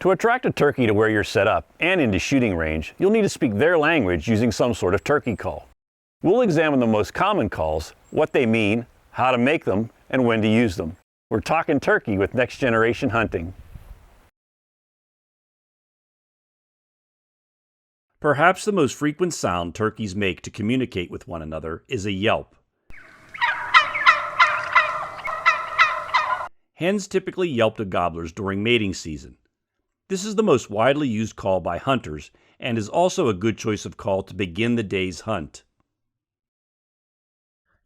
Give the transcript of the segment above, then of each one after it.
To attract a turkey to where you're set up and into shooting range, you'll need to speak their language using some sort of turkey call. We'll examine the most common calls, what they mean, how to make them, and when to use them. We're talking turkey with Next Generation Hunting. Perhaps the most frequent sound turkeys make to communicate with one another is a yelp. Hens typically yelp to gobblers during mating season. This is the most widely used call by hunters and is also a good choice of call to begin the day's hunt.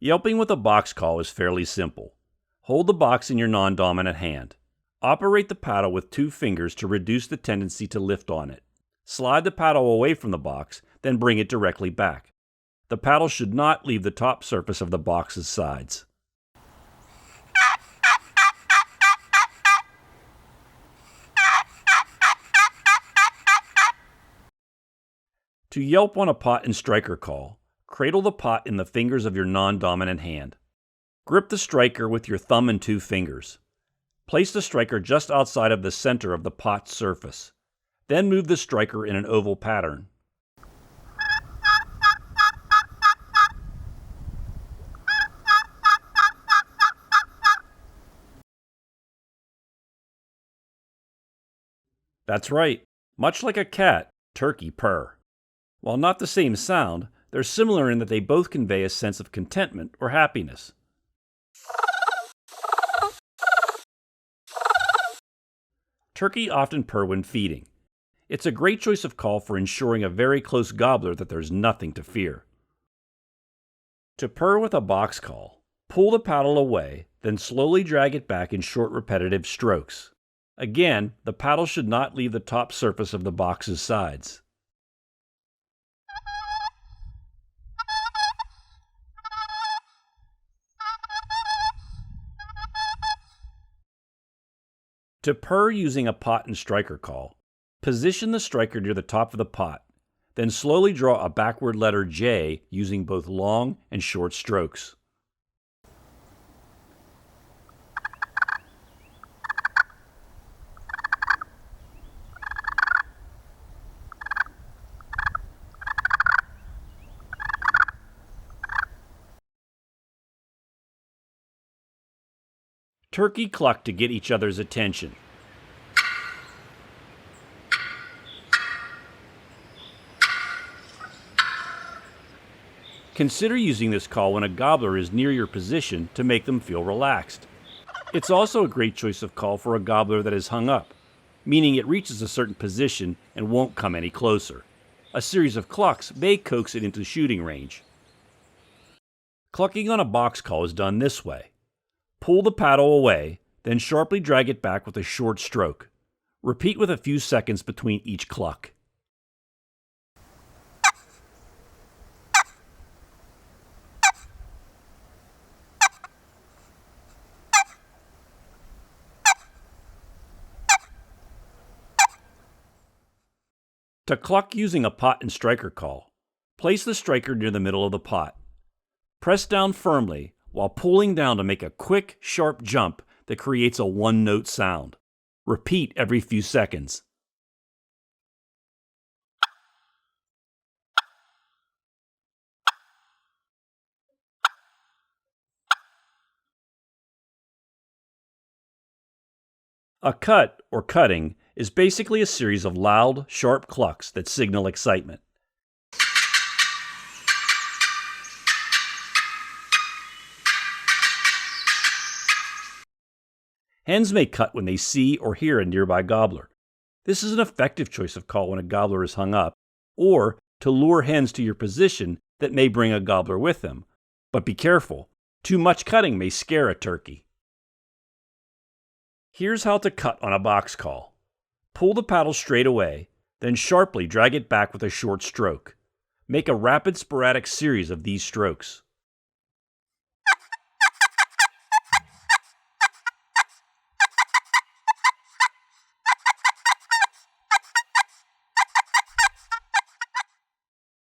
Yelping with a box call is fairly simple. Hold the box in your non-dominant hand. Operate the paddle with 2 fingers to reduce the tendency to lift on it. Slide the paddle away from the box, then bring it directly back. The paddle should not leave the top surface of the box's sides. To yelp on a pot and striker call, cradle the pot in the fingers of your non-dominant hand. Grip the striker with your thumb and 2 fingers. Place the striker just outside of the center of the pot's surface. Then move the striker in an oval pattern. That's right. Much like a cat, turkey purr. While not the same sound, they're similar in that they both convey a sense of contentment or happiness. Turkey often purr when feeding. It's a great choice of call for ensuring a very close gobbler that there's nothing to fear. To purr with a box call, pull the paddle away, then slowly drag it back in short repetitive strokes. Again, the paddle should not leave the top surface of the box's sides. To purr using a pot and striker call, position the striker near the top of the pot, then slowly draw a backward letter J using both long and short strokes. Turkey cluck to get each other's attention. Consider using this call when a gobbler is near your position to make them feel relaxed. It's also a great choice of call for a gobbler that is hung up, meaning it reaches a certain position and won't come any closer. A series of clucks may coax it into shooting range. Clucking on a box call is done this way. Pull the paddle away, then sharply drag it back with a short stroke. Repeat with a few seconds between each cluck. To cluck using a pot and striker call, place the striker near the middle of the pot. Press down firmly while pulling down to make a quick, sharp jump that creates a one-note sound. Repeat every few seconds. A cut, or cutting, is basically a series of loud, sharp clucks that signal excitement. Hens may cut when they see or hear a nearby gobbler. This is an effective choice of call when a gobbler is hung up, or to lure hens to your position that may bring a gobbler with them. But be careful, too much cutting may scare a turkey. Here's how to cut on a box call. Pull the paddle straight away, then sharply drag it back with a short stroke. Make a rapid sporadic series of these strokes.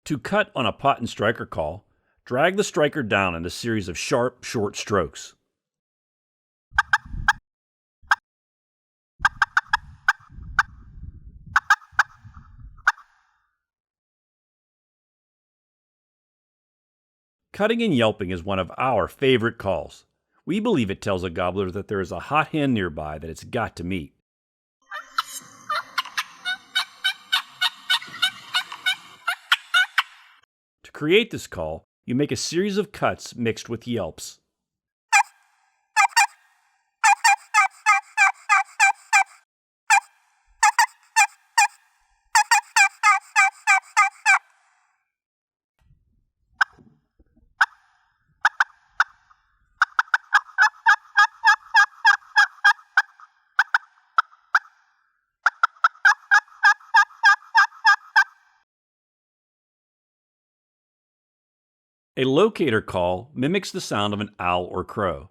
To cut on a pot and striker call, drag the striker down in a series of sharp, short strokes. Cutting and yelping is one of our favorite calls. We believe it tells a gobbler that there is a hot hen nearby that it's got to meet. To create this call, you make a series of cuts mixed with yelps. A locator call mimics the sound of an owl or crow.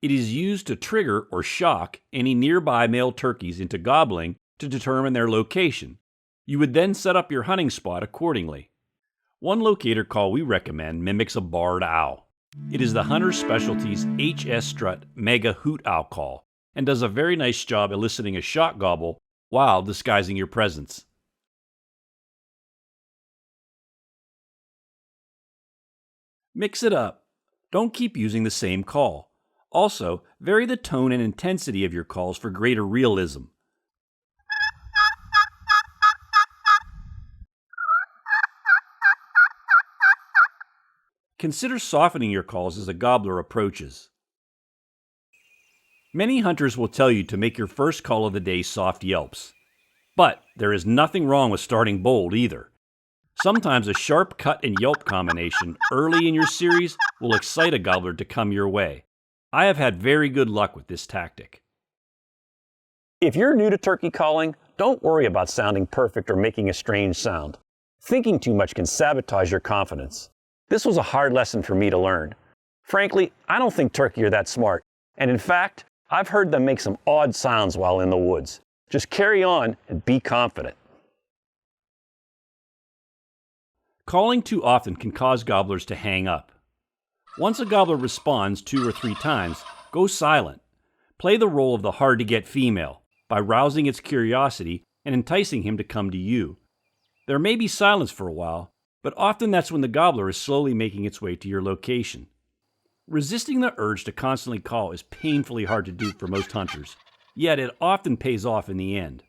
It is used to trigger or shock any nearby male turkeys into gobbling to determine their location. You would then set up your hunting spot accordingly. One locator call we recommend mimics a barred owl. It is the Hunter's Specialties HS Strut Mega Hoot Owl call and does a very nice job eliciting a shock gobble while disguising your presence. Mix it up. Don't keep using the same call. Also, vary the tone and intensity of your calls for greater realism. Consider softening your calls as a gobbler approaches. Many hunters will tell you to make your first call of the day soft yelps. But there is nothing wrong with starting bold either. Sometimes a sharp cut and yelp combination early in your series will excite a gobbler to come your way. I have had very good luck with this tactic. If you're new to turkey calling, don't worry about sounding perfect or making a strange sound. Thinking too much can sabotage your confidence. This was a hard lesson for me to learn. Frankly, I don't think turkey are that smart, and in fact, I've heard them make some odd sounds while in the woods. Just carry on and be confident. Calling too often can cause gobblers to hang up. Once a gobbler responds 2 or 3 times, go silent. Play the role of the hard-to-get female by rousing its curiosity and enticing him to come to you. There may be silence for a while, but often that's when the gobbler is slowly making its way to your location. Resisting the urge to constantly call is painfully hard to do for most hunters, yet it often pays off in the end.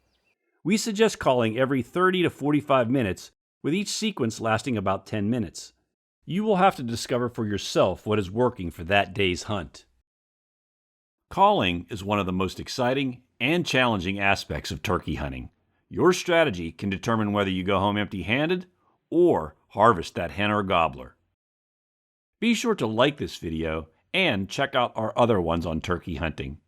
We suggest calling every 30 to 45 minutes, with each sequence lasting about 10 minutes. You will have to discover for yourself what is working for that day's hunt. Calling is one of the most exciting and challenging aspects of turkey hunting. Your strategy can determine whether you go home empty-handed or harvest that hen or gobbler. Be sure to like this video and check out our other ones on turkey hunting.